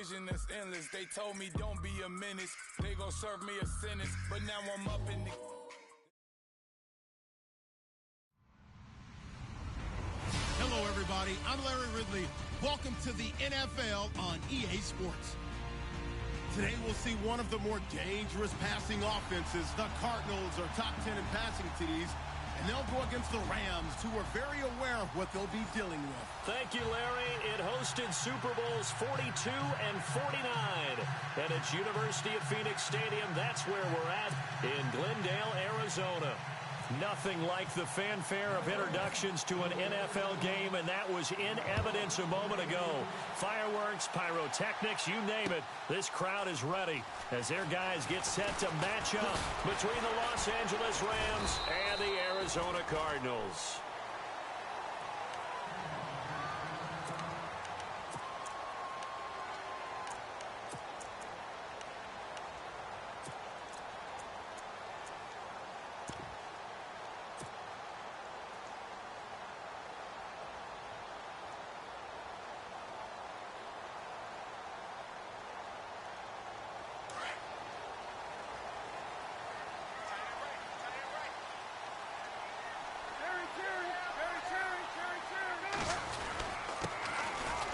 vision that's endless. They told me don't be a menace. They gon' serve me a sentence, but now I'm up in the... Hello, everybody. I'm Larry Ridley. Welcome to the NFL on EA Sports. Today, we'll see one of the more dangerous passing offenses. The Cardinals are top 10 in passing TDs, and they'll go against the Rams, who are very aware of what they'll be dealing with. Thank you, Larry. It hosted Super Bowls 42 and 49 at its University of Phoenix Stadium. That's where we're at in Glendale, Arizona. Nothing like the fanfare of introductions to an NFL game, and that was in evidence a moment ago. Fireworks, pyrotechnics, you name it. This crowd is ready as their guys get set to match up between the Los Angeles Rams and the Arizona Cardinals.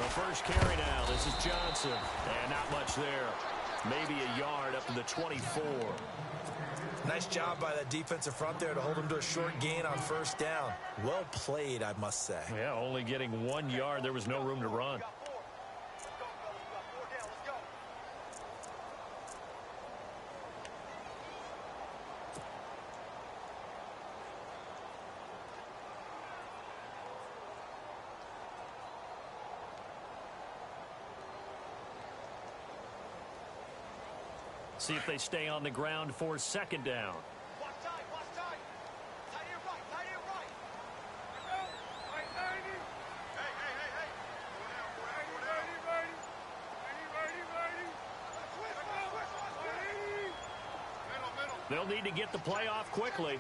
First carry now. This is Johnson. And not much there. Maybe a yard up to the 24. Nice job by that defensive front there to hold him to a short gain on first down. Well played, I must say. Yeah, only getting 1 yard. There was no room to run. See if they stay on the ground for second down. Watch time, watch time. Tight end right, tight end right. Hey. They'll need to get the play off quickly.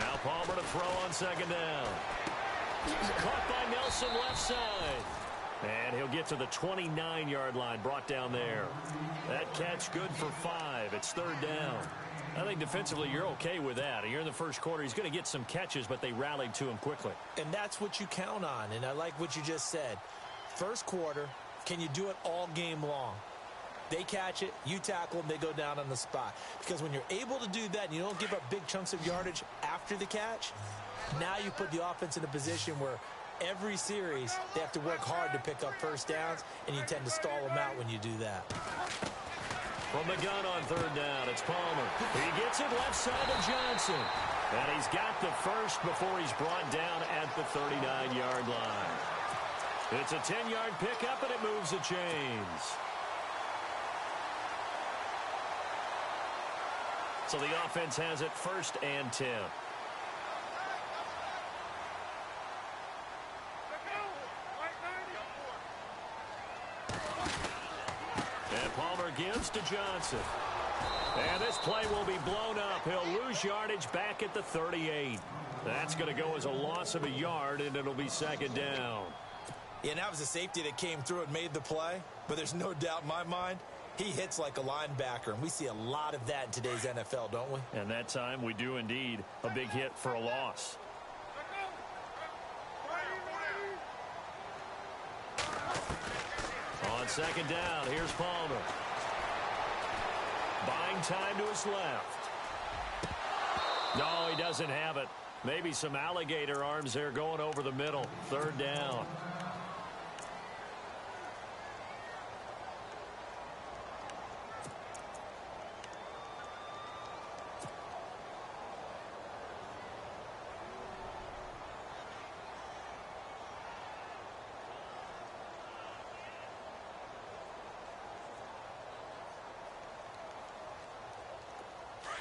Now Palmer to throw on second down. Caught by Nelson left side. And he'll get to the 29-yard line, brought down there. That catch good for 5. It's third down. I think defensively you're okay with that. You're in the first quarter. He's going to get some catches, but they rallied to him quickly. And that's what you count on, and I like what you just said. First quarter, can you do it all game long? They catch it, you tackle them, they go down on the spot. Because when you're able to do that and you don't give up big chunks of yardage after the catch, now you put the offense in a position where every series, they have to work hard to pick up first downs, and you tend to stall them out when you do that. From the gun on third down, it's Palmer. He gets it left side of Johnson. And he's got the first before he's brought down at the 39-yard line. It's a 10-yard pickup, and it moves the chains. So the offense has it first and 10. Palmer gives to Johnson. And this play will be blown up. He'll lose yardage back at the 38. That's going to go as a loss of a yard, and it'll be second down. Yeah, that was a safety that came through and made the play. But there's no doubt in my mind, he hits like a linebacker. And we see a lot of that in today's NFL, don't we? And that time we do indeed. A big hit for a loss. On second down, here's Palmer. Buying time to his left. No, he doesn't have it. Maybe some alligator arms there going over the middle. Third down.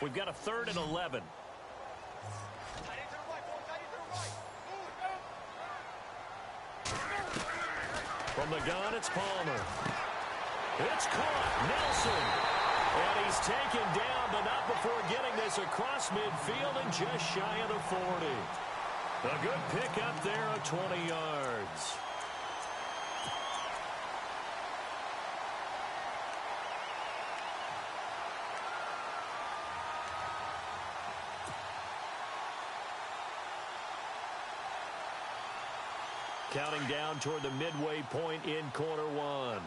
We've got a 3rd and 11. From the gun, it's Palmer. It's caught. Nelson. And he's taken down, but not before getting this across midfield and just shy of the 40. A good pickup there of 20 yards. Counting down toward the midway point in quarter one.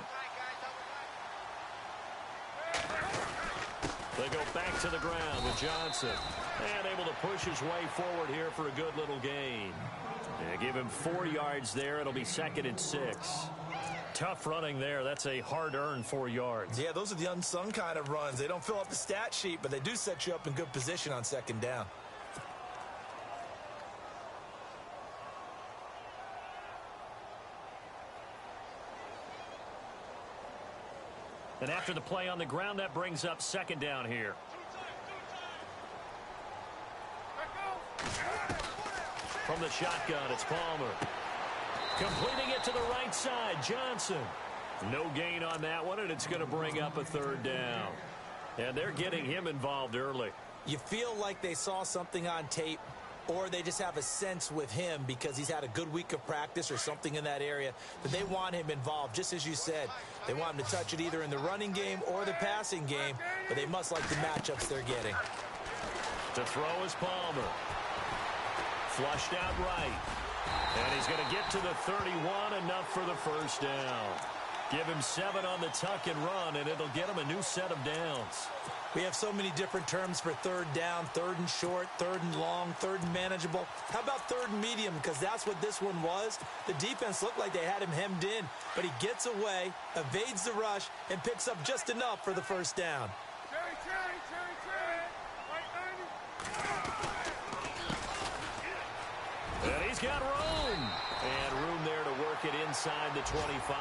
They go back to the ground with Johnson. And able to push his way forward here for a good little gain. Yeah, give him 4 yards there. It'll be 2nd and 6. Tough running there. That's a hard-earned 4 yards. Yeah, those are the unsung kind of runs. They don't fill up the stat sheet, but they do set you up in good position on 2nd down. And after the play on the ground, that brings up 2nd down here. From the shotgun, it's Palmer. Completing it to the right side, Johnson. No gain on that one, and it's going to bring up a 3rd down. And they're getting him involved early. You feel like they saw something on tape, or they just have a sense with him because he's had a good week of practice or something in that area that they want him involved. Just as you said, they want him to touch it either in the running game or the passing game, but they must like the matchups they're getting. To throw is Palmer. Flushed out right. And he's going to get to the 31, enough for the 1st down. Give him 7 on the tuck and run, and it'll get him a new set of downs. We have so many different terms for 3rd down, 3rd and short, 3rd and long, 3rd and manageable. How about 3rd and medium? Because that's what this one was. The defense looked like they had him hemmed in, but he gets away, evades the rush, and picks up just enough for the 1st down. And he's got room. And room there to work it inside the 25.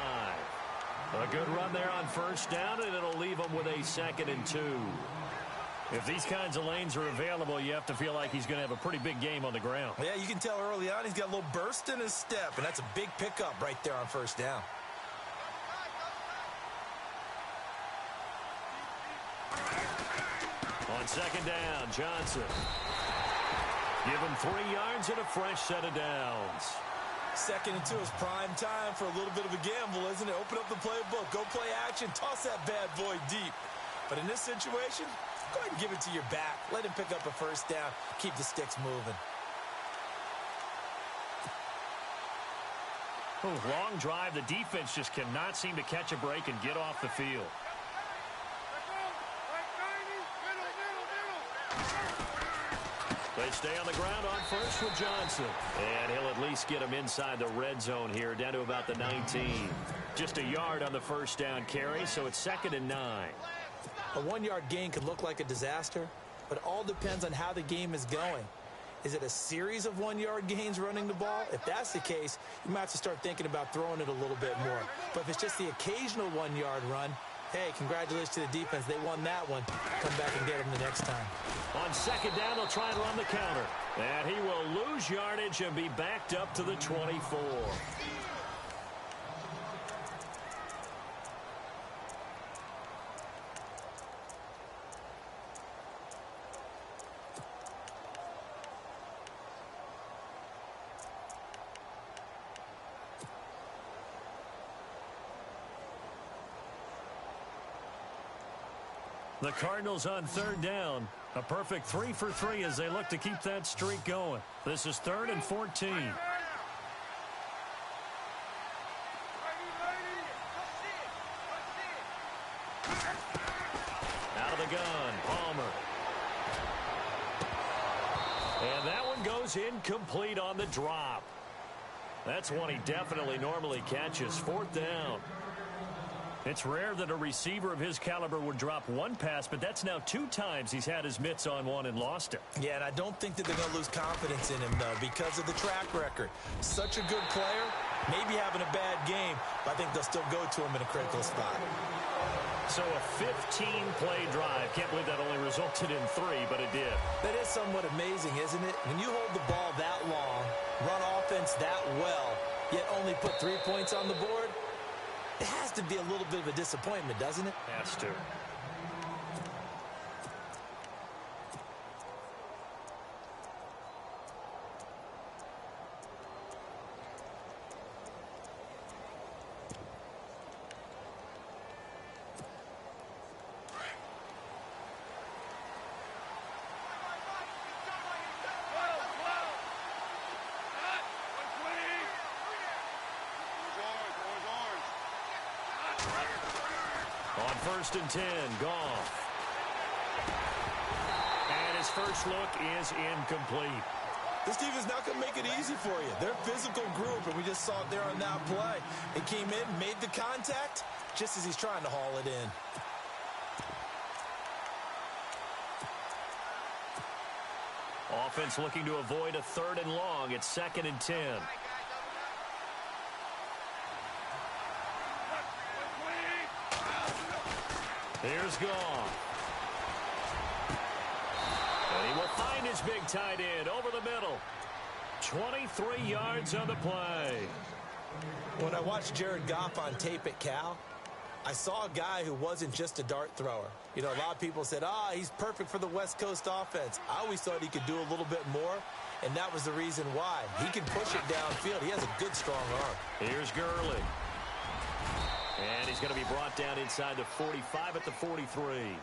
A good run there on 1st down, and it'll leave him with a 2nd and 2. If these kinds of lanes are available, you have to feel like he's going to have a pretty big game on the ground. Yeah, you can tell early on he's got a little burst in his step, and that's a big pickup right there on 1st down. On 2nd down, Johnson. Give him 3 yards and a fresh set of downs. 2nd and 2 is prime time for a little bit of a gamble, isn't it? Open up the playbook, go play action, toss that bad boy deep. But in this situation, go ahead and give it to your back. Let him pick up a 1st down, keep the sticks moving. Oh, long drive. The defense just cannot seem to catch a break and get off the field. They stay on the ground on 1st with Johnson. And he'll at least get him inside the red zone here, down to about the 19. Just a yard on the 1st down carry, so it's 2nd and 9. A 1-yard gain could look like a disaster, but it all depends on how the game is going. Is it a series of 1-yard gains running the ball? If that's the case, you might have to start thinking about throwing it a little bit more. But if it's just the occasional 1-yard run, hey, congratulations to the defense. They won that one. Come back and get them the next time. On 2nd down, they'll try and run the counter. And he will lose yardage and be backed up to the 24. The Cardinals on 3rd down. A perfect 3 for 3 as they look to keep that streak going. This is 3rd and 14. Out of the gun, Palmer. And that one goes incomplete on the drop. That's one he definitely normally catches. 4th down. It's rare that a receiver of his caliber would drop one pass, but that's now 2 times he's had his mitts on one and lost it. Yeah, and I don't think that they're going to lose confidence in him, though, because of the track record. Such a good player, maybe having a bad game, but I think they'll still go to him in a critical spot. So a 15-play drive. Can't believe that only resulted in 3, but it did. That is somewhat amazing, isn't it? When you hold the ball that long, run offense that well, yet only put 3 points on the board, it has to be a little bit of a disappointment, doesn't it? Has to. On 1st and 10, Goff. And his first look is incomplete. This team is not going to make it easy for you. They're a physical group, and we just saw it there on that play. They came in, made the contact, just as he's trying to haul it in. Offense looking to avoid a 3rd and long. It's 2nd and 10. Here's Goff. And he will find his big tight end over the middle. 23 yards on the play. When I watched Jared Goff on tape at Cal, I saw a guy who wasn't just a dart thrower. You know, a lot of people said, he's perfect for the West Coast offense. I always thought he could do a little bit more, and that was the reason why. He can push it downfield. He has a good, strong arm. Here's Gurley. And he's going to be brought down inside the 45 at the 43.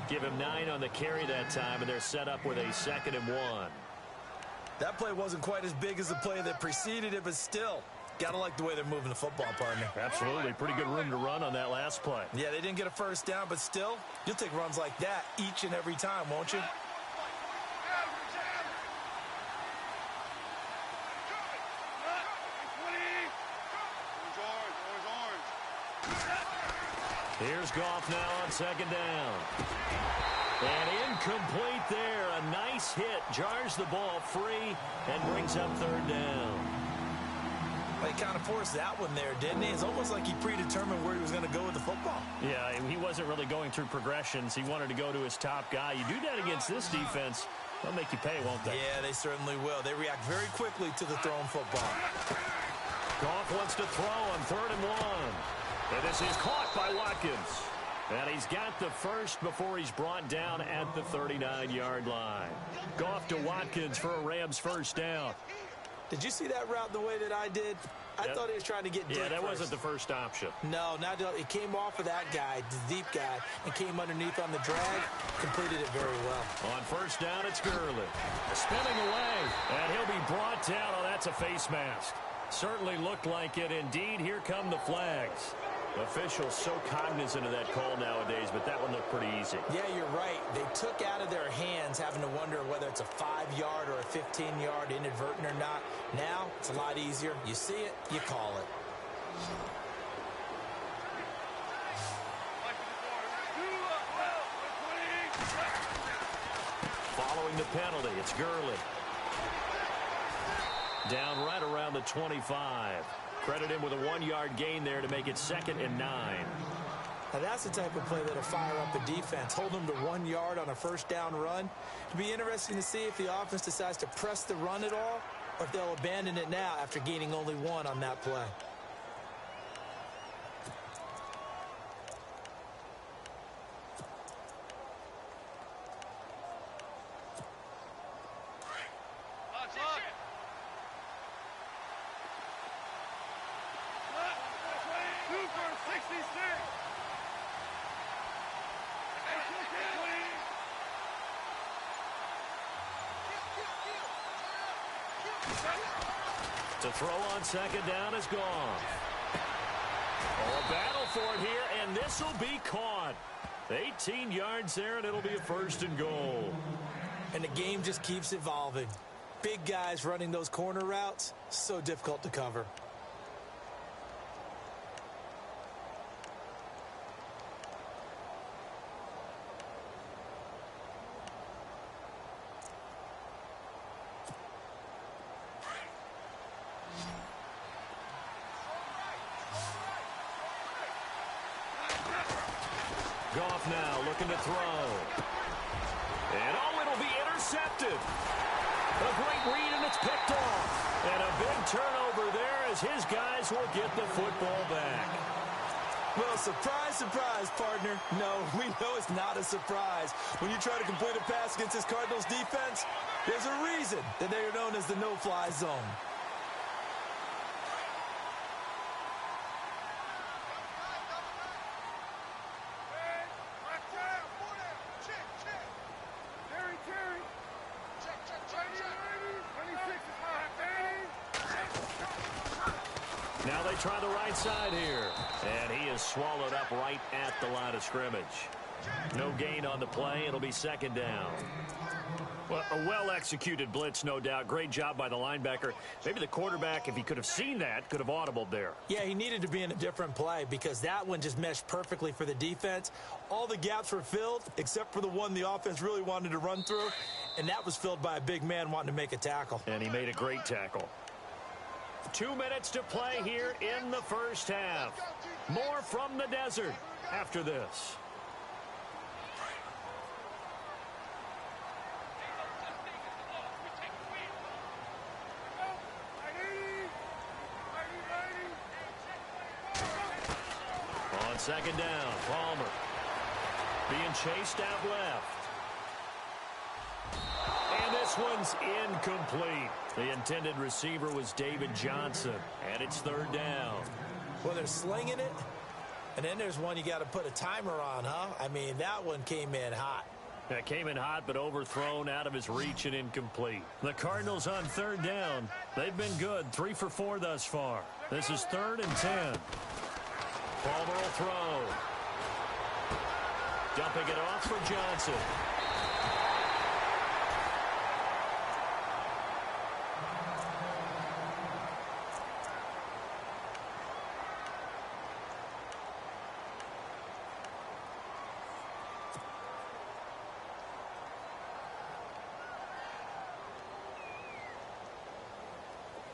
Give him 9 on the carry that time, and they're set up with a 2nd and 1. That play wasn't quite as big as the play that preceded it, but still, gotta like the way they're moving the football, partner. Absolutely. Pretty good room to run on that last play. Yeah, they didn't get a first down, but still, you'll take runs like that each and every time, won't you? Here's Goff now on 2nd down. And incomplete there. A nice hit. Jars the ball free and brings up 3rd down. Well, he kind of forced that one there, didn't he? It's almost like he predetermined where he was going to go with the football. Yeah, he wasn't really going through progressions. He wanted to go to his top guy. You do that against this defense, they'll make you pay, won't they? Yeah, they certainly will. They react very quickly to the thrown football. Goff wants to throw on 3rd and 1. And this is caught by Watkins. And he's got the first before he's brought down at the 39-yard line. Goff to Watkins for a Rams first down. Did you see that route the way that I did? I thought he was trying to get deep. Yeah, that first. wasn't the first option. No, it came off of that guy, the deep guy, and came underneath on the drag, completed it very well. On 1st down, it's Gurley. Spinning away, and he'll be brought down. Oh, that's a face mask. Certainly looked like it. Indeed, here come the flags. Officials so cognizant of that call nowadays, but that one looked pretty easy. Yeah, you're right. They took out of their hands having to wonder whether it's a 5-yard or a 15-yard inadvertent or not. Now, it's a lot easier. You see it, you call it. Following the penalty, it's Gurley. Down right around the 25. Credit him with a 1-yard gain there to make it 2nd and 9. Now that's the type of play that'll fire up the defense. Hold them to 1 yard on a first down run. It'll be interesting to see if the offense decides to press the run at all, or if they'll abandon it now after gaining only 1 on that play. To throw on 2nd down is gone. Oh, a battle for it here, and this will be caught. 18 yards there, and it'll be a 1st and goal. And the game just keeps evolving. Big guys running those corner routes, so difficult to cover. Goff now looking to throw. And it'll be intercepted. A great read, and it's picked off. And a big turnover there as his guys will get the football back. Well, surprise, surprise, partner. No, we know it's not a surprise. When you try to complete a pass against this Cardinals defense, there's a reason that they are known as the no-fly zone. Now they try the right side here. And he is swallowed up right at the line of scrimmage. No gain on the play. It'll be second down. Well, a well-executed blitz, no doubt. Great job by the linebacker. Maybe the quarterback, if he could have seen that, could have audibled there. Yeah, he needed to be in a different play because that one just meshed perfectly for the defense. All the gaps were filled except for the one the offense really wanted to run through, and that was filled by a big man wanting to make a tackle. And he made a great tackle. 2 minutes to play here in the first half. More from the desert after this. On second down, Palmer being chased out left. And this one's incomplete. The intended receiver was David Johnson, and it's third down. Well, they're slinging it, and then there's one you got to put a timer on, huh? I mean, that one came in hot. That came in hot, but overthrown, out of his reach, and incomplete. The Cardinals on third down. They've been good, 3 for 4 thus far. This is 3rd and 10. Palmer will throw. Dumping it off for Johnson.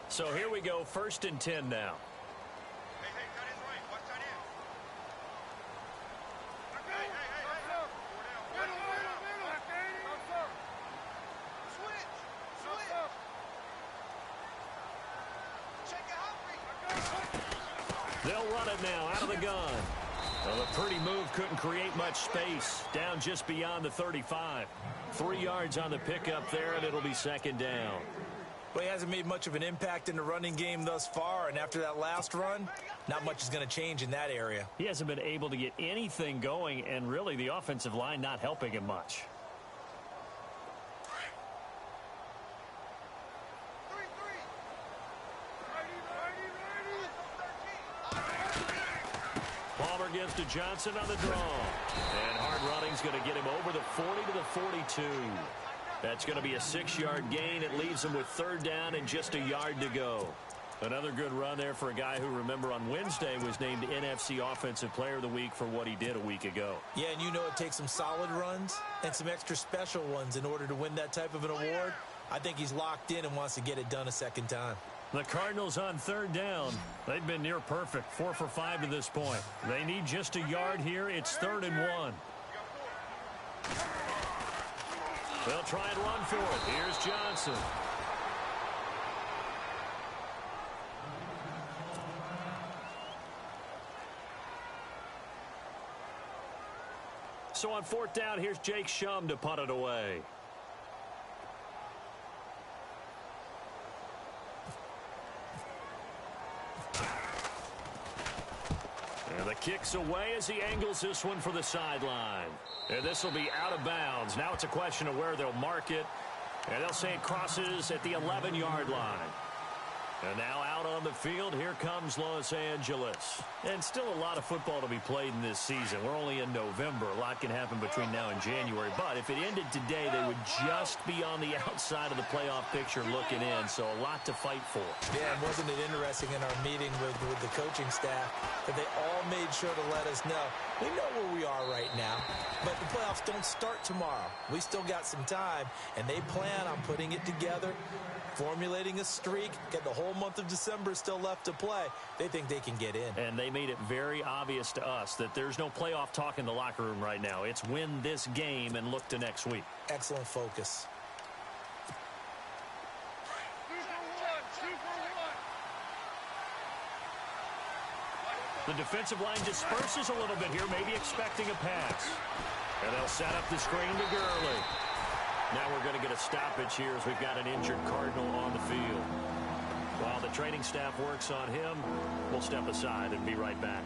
So here we go, 1st and 10 now. They'll run it now out of the gun. Well, a pretty move couldn't create much space. Down just beyond the 35. 3 yards on the pickup there, and it'll be second down. Well, he hasn't made much of an impact in the running game thus far, and after that last run, not much is going to change in that area. He hasn't been able to get anything going, and really the offensive line not helping him much. Palmer gives to Johnson on the draw. And hard running's going to get him over the 40 to the 42. That's going to be a 6-yard gain. It leaves him with third down and just a yard to go. Another good run there for a guy who, remember, on Wednesday was named NFC Offensive Player of the Week for what he did a week ago. Yeah, and you know it takes some solid runs and some extra special ones in order to win that type of an award. I think he's locked in and wants to get it done a second time. The Cardinals on third down. They've been near perfect, 4 for 5 to this point. They need just a yard here. It's 3rd and 1. They'll try and run for it. Here's Johnson. So on 4th down, here's Jake Shum to punt it away. And the kick's away as he angles this one for the sideline. And this will be out of bounds. Now it's a question of where they'll mark it. And they'll say it crosses at the 11-yard line. And now out on the field, here comes Los Angeles. And still a lot of football to be played in this season. We're only in November. A lot can happen between now and January. But if it ended today, they would just be on the outside of the playoff picture looking in. So a lot to fight for. Yeah, and wasn't it interesting in our meeting with the coaching staff that they all made sure to let us know, we know where we are right now, but the playoffs don't start tomorrow. We still got some time, and they plan on putting it together, formulating a streak, get the whole month of December still left to play. They think they can get in. And they made it very obvious to us that there's no playoff talk in the locker room right now. It's win this game and look to next week. Excellent focus. The defensive line disperses a little bit here, maybe expecting a pass. And they'll set up the screen to Gurley. Now we're going to get a stoppage here as we've got an injured Cardinal on the field. While the training staff works on him, we'll step aside and be right back.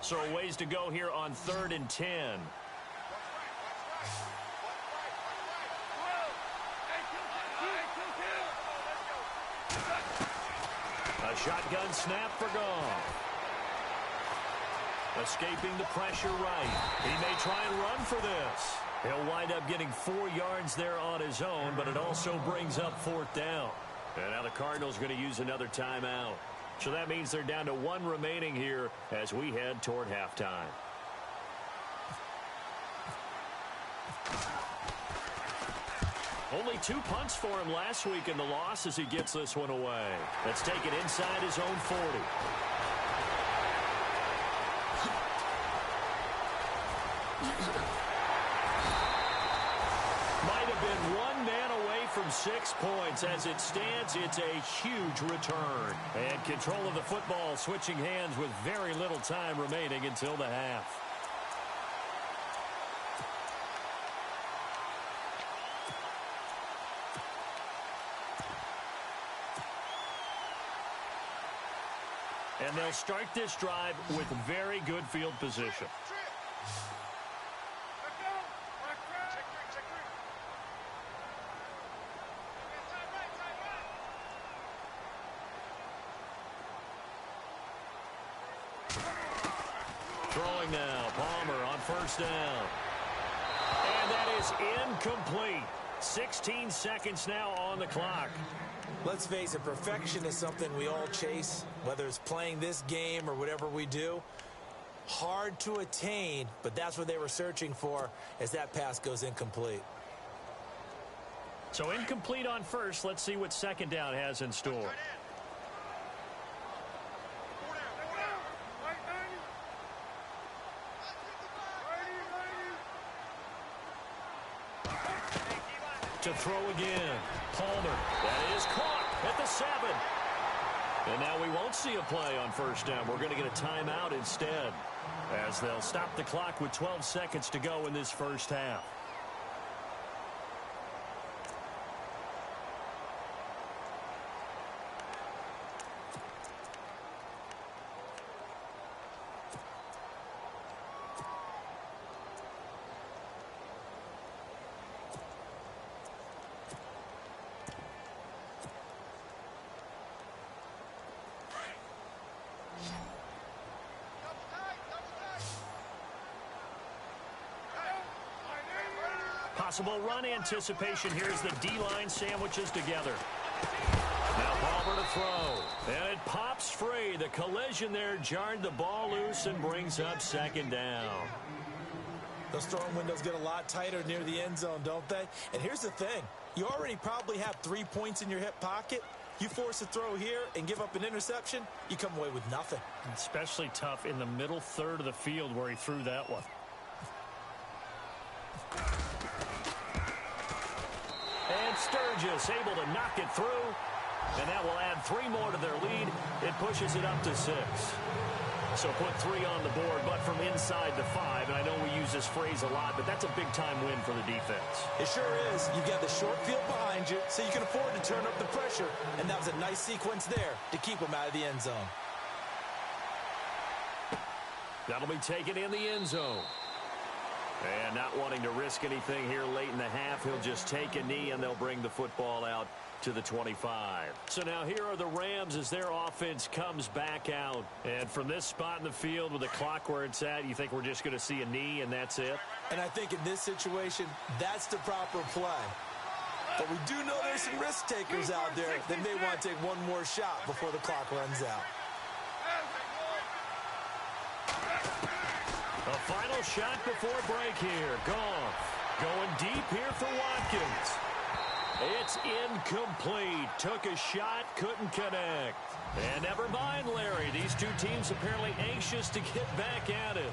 So a ways to go here on 3rd and 10. A shotgun snap for Goff. Escaping the pressure right. He may try and run for this. He'll wind up getting 4 yards there on his own, but it also brings up 4th down. And now the Cardinals going to use another timeout. So that means they're down to 1 remaining here as we head toward halftime. Only 2 punts for him last week in the loss as he gets this one away. Let's take it inside his own 40. Might have been 1 man away from 6 points. As it stands, it's a huge return. And control of the football switching hands with very little time remaining until the half. And they'll start this drive with very good field position. Throwing now, Palmer on 1st down. And that is incomplete. 16 seconds now on the clock. Let's face it, perfection is something we all chase, whether it's playing this game or whatever we do. Hard to attain, but that's what they were searching for as that pass goes incomplete. So incomplete on 1st. Let's see what 2nd down has in store. To throw again. Palmer. That is caught at the 7. And now we won't see a play on 1st down. We're going to get a timeout instead, as they'll stop the clock with 12 seconds to go in this 1st half. Possible run anticipation here as the D-line sandwiches together. Now Palmer to throw. And it pops free. The collision there jarred the ball loose and brings up 2nd down. Those throwing windows get a lot tighter near the end zone, don't they? And here's the thing. You already probably have 3 points in your hip pocket. You force a throw here and give up an interception, you come away with nothing. Especially tough in the middle 3rd of the field where he threw that one. And Sturgis able to knock it through. And that will add 3 more to their lead. It pushes it up to 6. So put 3 on the board, but from inside the 5. And I know we use this phrase a lot, but that's a big-time win for the defense. It sure is. You've got the short field behind you, so you can afford to turn up the pressure. And that was a nice sequence there to keep them out of the end zone. That'll be taken in the end zone. And not wanting to risk anything here late in the half, he'll just take a knee, and they'll bring the football out to the 25. So now here are the Rams as their offense comes back out. And from this spot in the field with the clock where it's at, you think we're just going to see a knee and that's it? And I think in this situation, that's the proper play. But we do know there's some risk takers out there that may want to take one more shot before the clock runs out. A final shot before break here. Goff going deep here for Watkins. It's incomplete. Took a shot, couldn't connect. And never mind, Larry. These two teams apparently anxious to get back at it.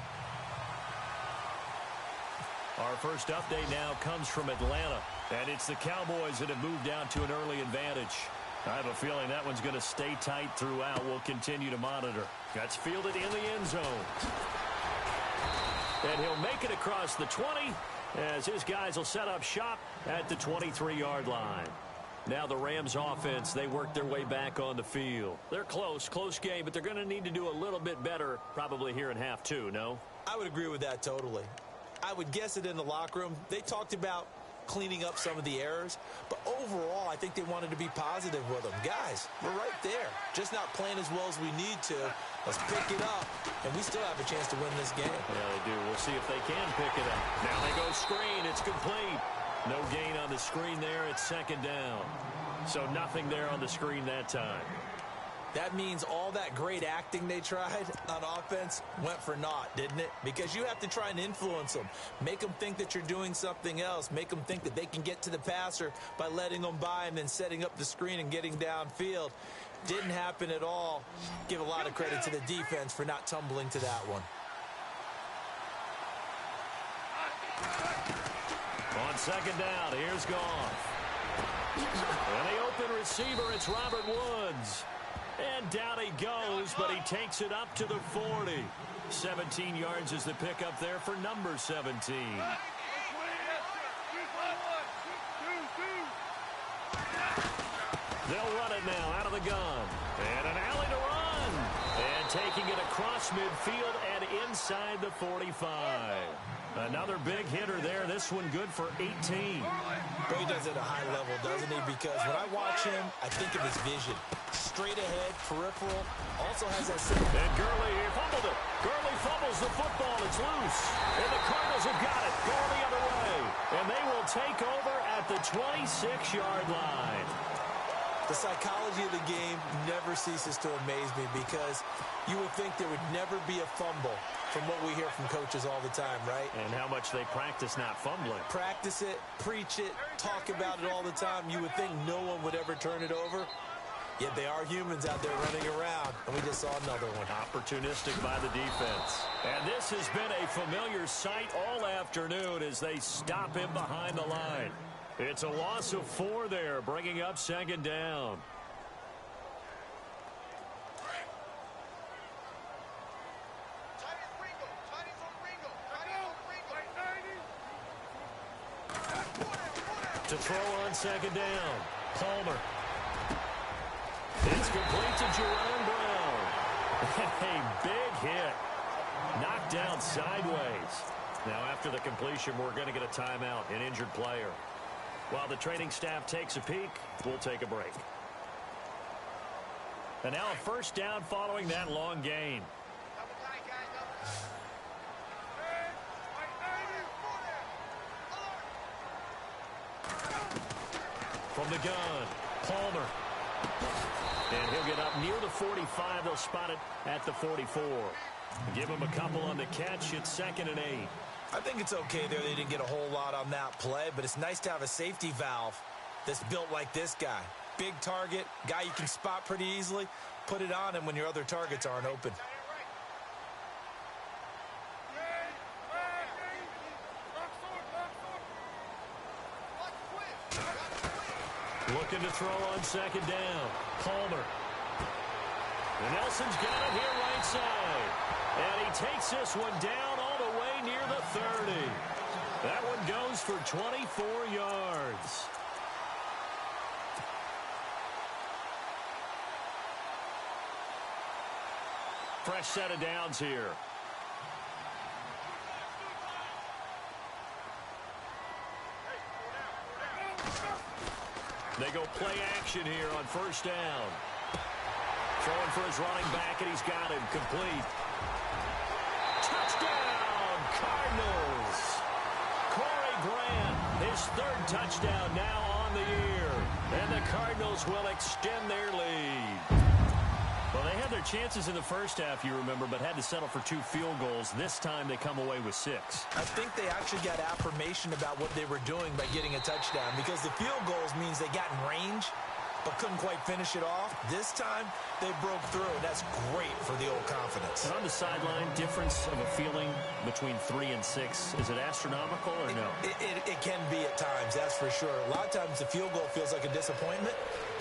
Our first update now comes from Atlanta. And it's the Cowboys that have moved out to an early advantage. I have a feeling that one's going to stay tight throughout. We'll continue to monitor. That's fielded in the end zone. And he'll make it across the 20 as his guys will set up shop at the 23-yard line. Now the Rams offense, they work their way back on the field. They're close game, but they're going to need to do a little bit better probably here in half two, no? I would agree with that totally. I would guess it in the locker room. They talked about cleaning up some of the errors, but overall, I think they wanted to be positive with them. Guys, we're right there. Just not playing as well as we need to. Let's pick it up, and we still have a chance to win this game. Yeah, they do. We'll see if they can pick it up. Now they go screen. It's complete. No gain on the screen there. It's second down. So nothing there on the screen that time. That means all that great acting they tried on offense went for naught, didn't it? Because you have to try and influence them. Make them think that you're doing something else. Make them think that they can get to the passer by letting them by and then setting up the screen and getting downfield. Didn't happen at all. Give a lot of credit to the defense for not tumbling to that one. On second down, here's Goff. And the open receiver, it's Robert Woods. And down he goes, but he takes it up to the 40. 17 yards is the pickup there for number 17. They'll run it now out of the gun. And an alley to run. And taking it across midfield and inside the 45. Another big hitter there. This one good for 18. But he does it at a high level, doesn't he? Because when I watch him, I think of his vision. Straight ahead, peripheral, also has that same... And Gurley here fumbled it. Gurley fumbles the football. It's loose. And the Cardinals have got it. Going the other way. And they will take over at the 26-yard line. The psychology of the game never ceases to amaze me because you would think there would never be a fumble from what we hear from coaches all the time, right? And how much they practice not fumbling. Practice it, preach it, talk about it all the time. You would think no one would ever turn it over. Yet they are humans out there running around, and we just saw another one. Opportunistic by the defense. And this has been a familiar sight all afternoon as they stop him behind the line. It's a loss of 4 there, bringing up second down. To throw on second down, Palmer. It's complete to Jerome Brown. A big hit. Knocked down sideways. Now after the completion, we're going to get a timeout, an injured player. While the training staff takes a peek, we'll take a break. And now a first down following that long gain. From the gun, Palmer. And he'll get up near the 45. They'll spot it at the 44. Give him a couple on the catch. It's second and 8. I think it's okay there. They didn't get a whole lot on that play, but it's nice to have a safety valve that's built like this guy. Big target, guy you can spot pretty easily. Put it on him when your other targets aren't open. Looking to throw on second down. Palmer. And Nelson's got it here right side. And he takes this one down all the way near the 30. That one goes for 24 yards. Fresh set of downs here. They go play action here on first down. Throwing for his running back, and he's got him complete. Touchdown, Cardinals. Corey Grant, his third touchdown now on the year. And the Cardinals will extend their lead. Well, they had their chances in the first half, you remember, but had to settle for 2 field goals. This time they come away with 6. I think they actually got affirmation about what they were doing by getting a touchdown because the field goals means they got in range but couldn't quite finish it off. This time, they broke through, and that's great for the old confidence. And on the sideline, difference of a feeling between 3 and 6, is it astronomical or no? It can be at times, that's for sure. A lot of times the field goal feels like a disappointment.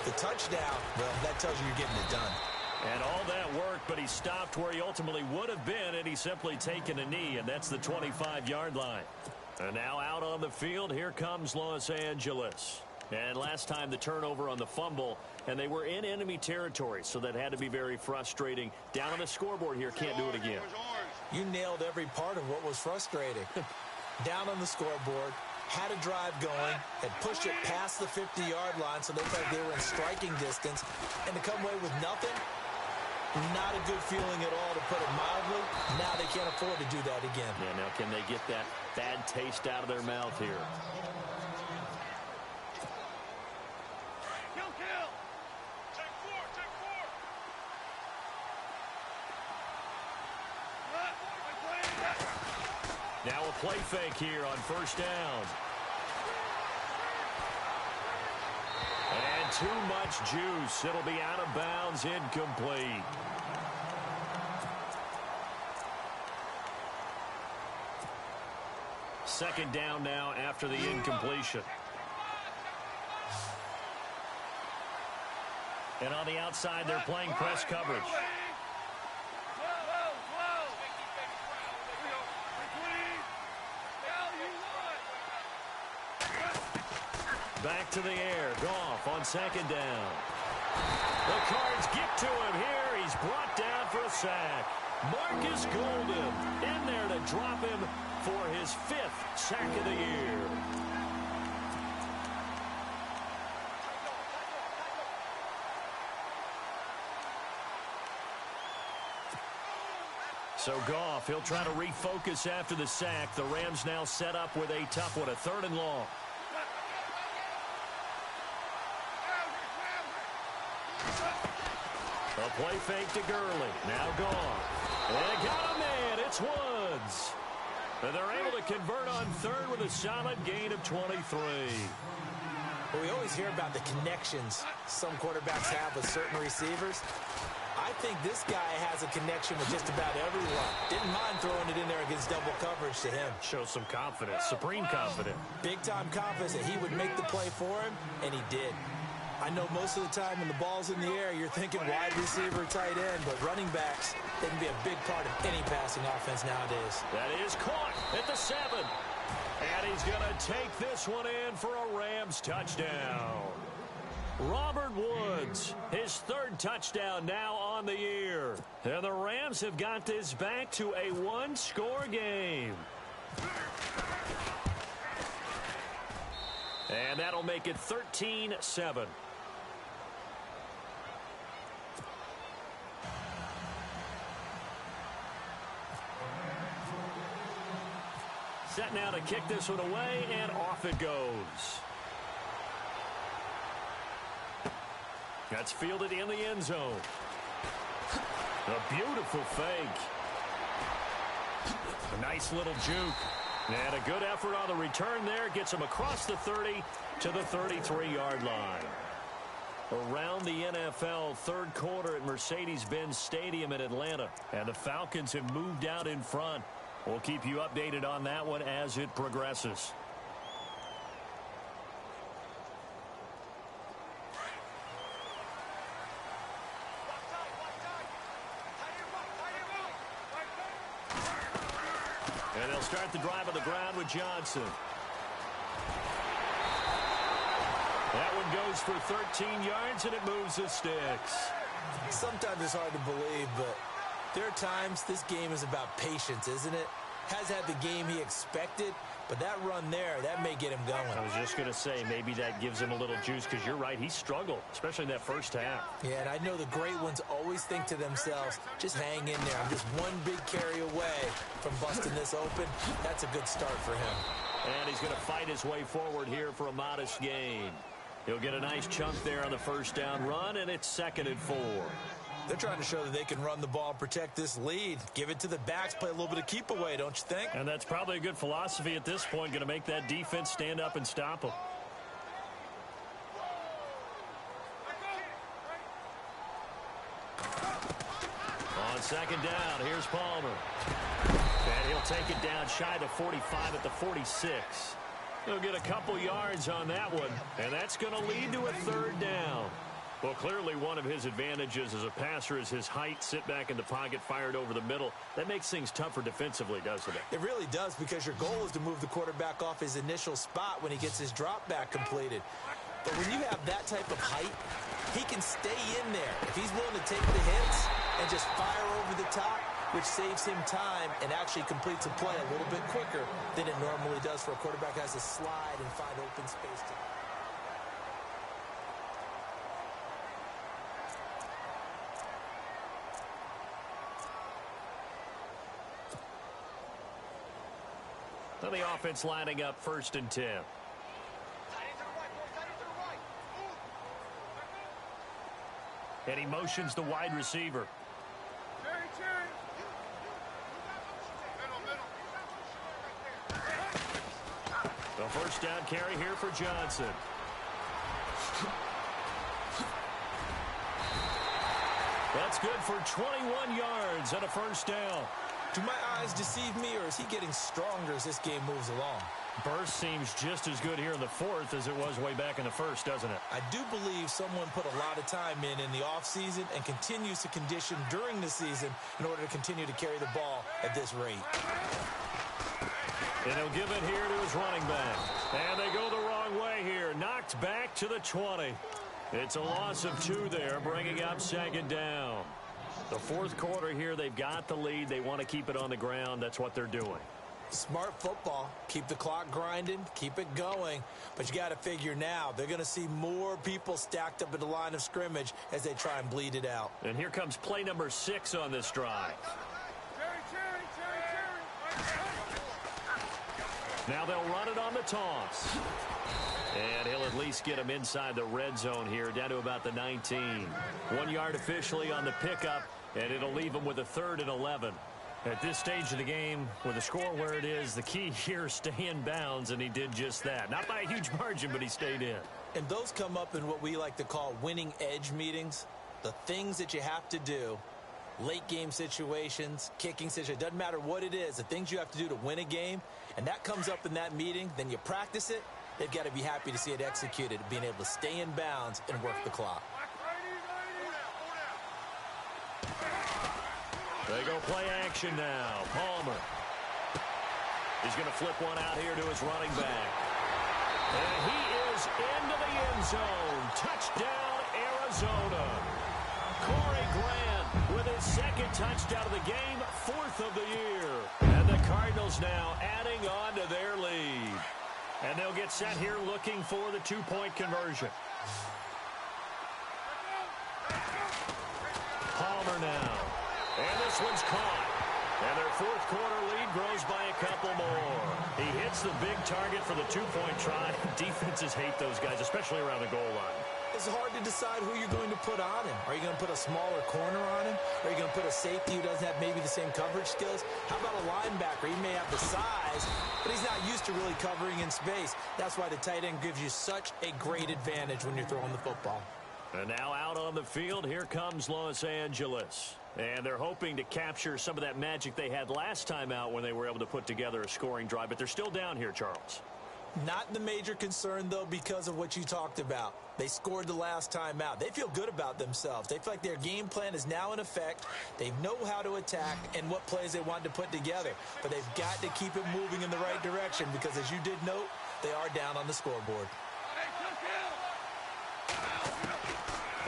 The touchdown, well, that tells you you're getting it done. And all that work, but he stopped where he ultimately would have been, and he's simply taken a knee, and that's the 25-yard line. And now out on the field, here comes Los Angeles. And last time the turnover on the fumble, and they were in enemy territory, so that had to be very frustrating. Down on the scoreboard here, can't do it again. You nailed every part of what was frustrating. Down on the scoreboard, had a drive going, had pushed it past the 50-yard line, so they felt they were in striking distance, and to come away with nothing, not a good feeling at all, to put it mildly. Now they can't afford to do that again. Yeah, now can they get that bad taste out of their mouth here? Kill. Take four. Now a play fake here on first down. And too much juice. It'll be out of bounds, incomplete. Second down now after the incompletion. And on the outside, they're playing press coverage. Back to the air. Goff on second down. The Cards get to him here. He's brought down for a sack. Marcus Golden in there to drop him for his 5th sack of the year. So Goff, he'll try to refocus after the sack. The Rams now set up with a tough one, a 3rd and long. A play fake to Gurley. Now Goff. They got a man. It's Woods. And they're able to convert on 3rd with a solid gain of 23. Well, we always hear about the connections some quarterbacks have with certain receivers. I think this guy has a connection with just about everyone. Didn't mind throwing it in there against double coverage to him. Shows some confidence, supreme confidence. Big-time confidence that he would make the play for him, and he did. I know most of the time when the ball's in the air, you're thinking wide receiver, tight end, but running backs, they can be a big part of any passing offense nowadays. That is caught at the 7. And he's going to take this one in for a Rams touchdown. Robert Woods, his 3rd touchdown now on the year. And the Rams have got this back to a 1-score game. And that'll make it 13-7. Set now to kick this one away, and off it goes. That's fielded in the end zone. A beautiful fake. A nice little juke. And a good effort on the return there. Gets him across the 30 to the 33-yard line. Around the NFL, 3rd quarter at Mercedes-Benz Stadium in Atlanta. And the Falcons have moved out in front. We'll keep you updated on that one as it progresses. And they'll start the drive on the ground with Johnson. That one goes for 13 yards, and it moves the sticks. Sometimes it's hard to believe, but there are times this game is about patience, isn't it? Has had the game he expected, but that run there, that may get him going. I was just going to say, maybe that gives him a little juice, because you're right, he struggled, especially in that first half. Yeah, and I know the great ones always think to themselves, just hang in there. I'm just one big carry away from busting this open. That's a good start for him. And he's going to fight his way forward here for a modest gain. He'll get a nice chunk there on the first down run, and it's 2nd and 4. They're trying to show that they can run the ball and protect this lead. Give it to the backs, play a little bit of keep away, don't you think? And that's probably a good philosophy at this point, going to make that defense stand up and stop them. On second down, here's Palmer. And he'll take it down shy of 45 at the 46. He'll get a couple yards on that one, and that's going to lead to a 3rd down. Well, clearly one of his advantages as a passer is his height, sit back in the pocket, fired over the middle. That makes things tougher defensively, doesn't it? It really does, because your goal is to move the quarterback off his initial spot when he gets his drop back completed. But when you have that type of height, he can stay in there. If he's willing to take the hits and just fire over the top, which saves him time and actually completes a play a little bit quicker than it normally does for a quarterback who has to slide and find open space to. So the offense lining up 1st and 10. And he motions the wide receiver. The first down carry here for Johnson. That's good for 21 yards and a first down. Do my eyes deceive me, or is he getting stronger as this game moves along? Burst seems just as good here in the 4th as it was way back in the 1st, doesn't it? I do believe someone put a lot of time in the offseason and continues to condition during the season in order to continue to carry the ball at this rate. And he'll give it here to his running back. And they go the wrong way here. Knocked back to the 20. It's a loss of 2 there, bringing up 2nd down. The 4th quarter here, they've got the lead. They want to keep it on the ground. That's what they're doing. Smart football. Keep the clock grinding. Keep it going. But you got to figure now, they're going to see more people stacked up at the line of scrimmage as they try and bleed it out. And here comes play number 6 on this drive. Now they'll run it on the toss. And he'll at least get him inside the red zone here, down to about the 19. 1 yard officially on the pickup, and it'll leave him with a 3rd and 11. At this stage of the game, with the score where it is, the key here, stay in bounds, and he did just that. Not by a huge margin, but he stayed in. And those come up in what we like to call winning edge meetings. The things that you have to do, late game situations, kicking situations, doesn't matter what it is, the things you have to do to win a game, and that comes up in that meeting, then you practice it. They've got to be happy to see it executed, being able to stay in bounds and work the clock. They go play action now. Palmer. He's going to flip one out here to his running back. And he is into the end zone. Touchdown, Arizona. Corey Grant with his 2nd touchdown of the game, 4th of the year. And the Cardinals now adding on to their lead. And they'll get set here looking for the 2-point conversion. Palmer now. And this one's caught. And their 4th quarter lead grows by a couple more. He hits the big target for the 2-point try. Defenses hate those guys, especially around the goal line. It's hard to decide who you're going to put on him. Are you going to put a smaller corner on him? Are you going to put a safety who doesn't have maybe the same coverage skills? How about a linebacker? He may have the size, but he's not used to really covering in space. That's why the tight end gives you such a great advantage when you're throwing the football. And now out on the field, here comes Los Angeles. And they're hoping to capture some of that magic they had last time out when they were able to put together a scoring drive. But they're still down here, Charles. Not the major concern, though, because of what you talked about. They scored the last time out. They feel good about themselves. They feel like their game plan is now in effect. They know how to attack and what plays they want to put together. But they've got to keep it moving in the right direction because, as you did note, they are down on the scoreboard.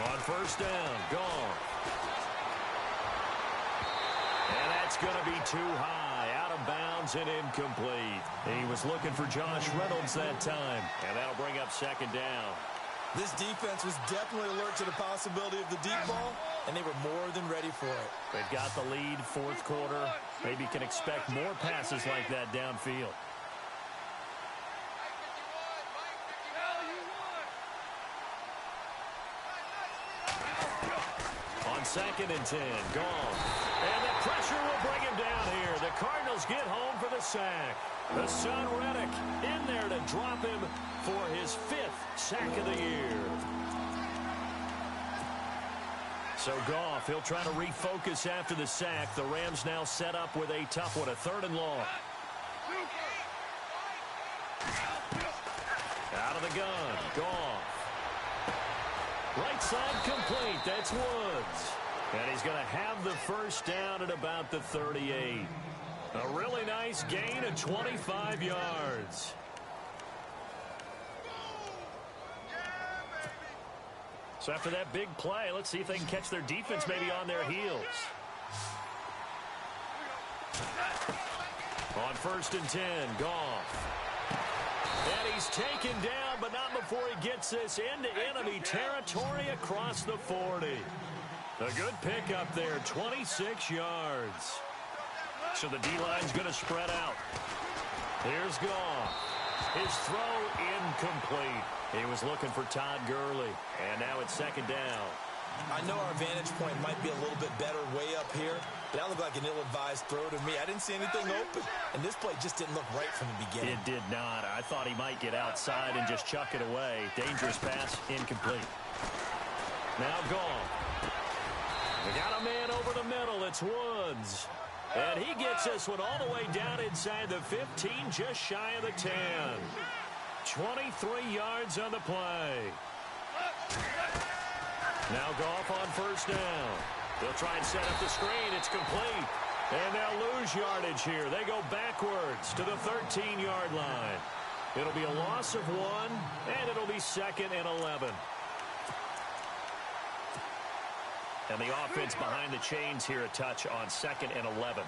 On 1st down, gone. And that's going to be too high, out of bounds and incomplete. He was looking for Josh Reynolds that time, and that'll bring up 2nd down. This defense was definitely alert to the possibility of the deep ball, and they were more than ready for it. They've got the lead, 4th quarter. Maybe can expect more passes like that downfield. On 2nd and 10, gone. And the pressure will bring him down here. The Cardinals get home for the sack. The son Reddick in there to drop him for his 5th sack of the year. So Goff, he'll try to refocus after the sack. The Rams now set up with a tough one, a 3rd and long. Out of the gun, Goff. Right side complete, that's Woods. And he's going to have the first down at about the 38. A really nice gain of 25 yards. So after that big play, let's see if they can catch their defense maybe on their heels. On 1st and 10, Goff. And he's taken down, but not before he gets this into enemy territory across the 40. A good pickup there, 26 yards. So the D-line's going to spread out. Here's Goff. His throw incomplete. He was looking for Todd Gurley, and now it's 2nd down. I know our vantage point might be a little bit better way up here, but that looked like an ill-advised throw to me. I didn't see anything open, and this play just didn't look right from the beginning. It did not. I thought he might get outside and just chuck it away. Dangerous pass, incomplete. Now Goff. We got a man over the middle. It's Woods. And he gets this one all the way down inside the 15, just shy of the 10. 23 yards on the play. Now Goff on 1st down. They'll try and set up the screen. It's complete. And they'll lose yardage here. They go backwards to the 13-yard line. It'll be a loss of 1, and it'll be 2nd and 11. And the offense behind the chains here a touch on 2nd and 11.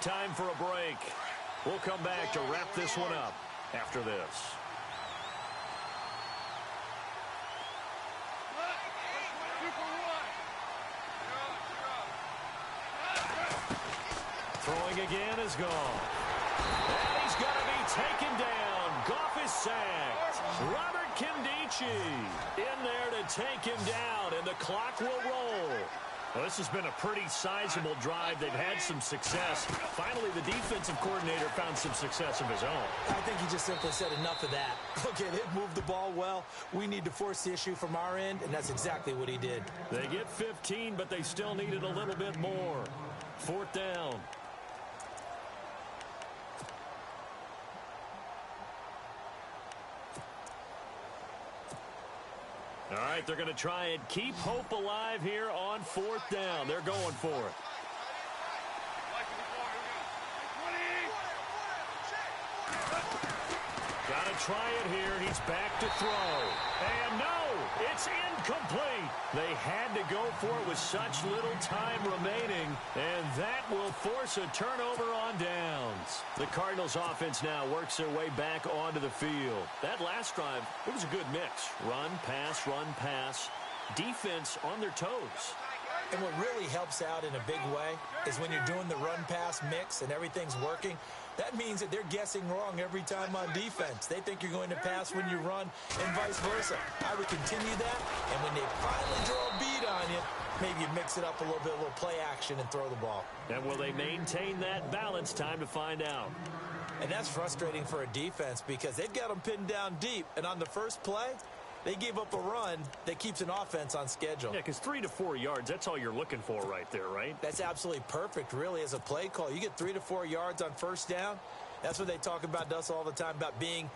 Time for a break. We'll come back to wrap this one up after this. Throwing again is Goff. And he's going to be taken down. Goff is sacked. Robert Kimdichie in there to take him down, and the clock will roll. Well, this has been a pretty sizable drive. They've had some success. Finally, the defensive coordinator found some success of his own. I think he just simply said enough of that. Okay, they've moved the ball well. We need to force the issue from our end, and that's exactly what he did. They get 15, but they still needed a little bit more. 4th down. All right, they're going to try and keep hope alive here on 4th down. They're going for it. Got to try it here. He's back to throw. And no, it's incomplete. They had to go for it with such little time remaining, and that will force a turnover on downs. The Cardinals offense now works their way back onto the field. That last drive, it was a good mix. Run, pass, defense on their toes. And what really helps out in a big way is when you're doing the run-pass mix and everything's working, that means that they're guessing wrong every time on defense. They think you're going to pass when you run and vice versa. I would continue that, and when they finally draw a beat on you, maybe you mix it up a little bit, a little play action, and throw the ball. And will they maintain that balance? Time to find out. And that's frustrating for a defense because they've got them pinned down deep, and on the first play, they gave up a run that keeps an offense on schedule. Yeah, because 3 to 4 yards, that's all you're looking for right there, right? That's absolutely perfect, really, as a play call. You get 3 to 4 yards on 1st down. That's what they talk about us all the time, about being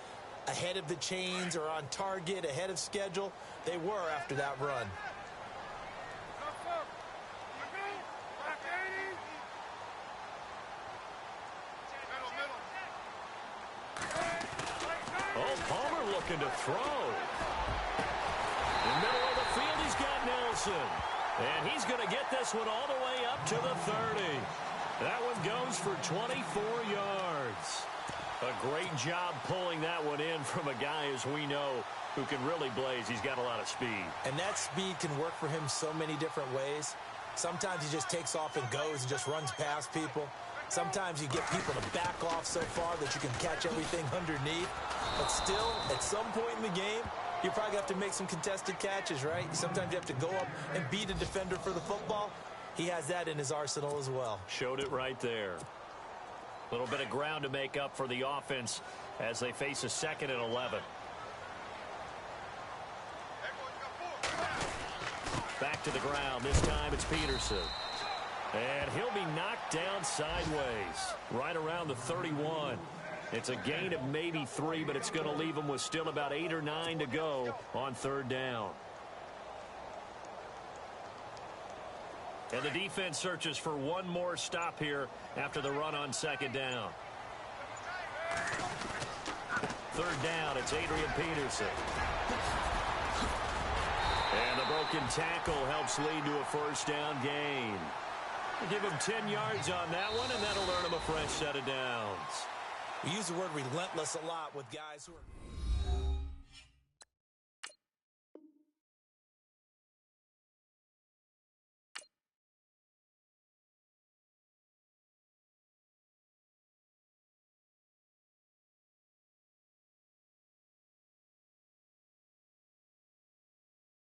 ahead of the chains or on target, ahead of schedule. They were after that run. Oh, Palmer looking to throw. In the middle of the field, he's got Nelson. And he's going to get this one all the way up to the 30. That one goes for 24 yards. A great job pulling that one in from a guy, as we know, who can really blaze. He's got a lot of speed. And that speed can work for him so many different ways. Sometimes he just takes off and goes and just runs past people. Sometimes you get people to back off so far that you can catch everything underneath. But still, at some point in the game, you probably have to make some contested catches, right? Sometimes you have to go up and beat a defender for the football. He has that in his arsenal as well. Showed it right there. A little bit of ground to make up for the offense as they face a 2nd and 11. Back to the ground. This time it's Peterson. And he'll be knocked down sideways, right around the 31. It's a gain of maybe 3, but it's going to leave him with still about 8 or 9 to go on 3rd down. And the defense searches for one more stop here after the run on 2nd down. third down. It's Adrian Peterson. And the broken tackle helps lead to a first down gain. Give him 10 yards on that one, and that'll earn him a fresh set of downs. We use the word relentless a lot with guys who are...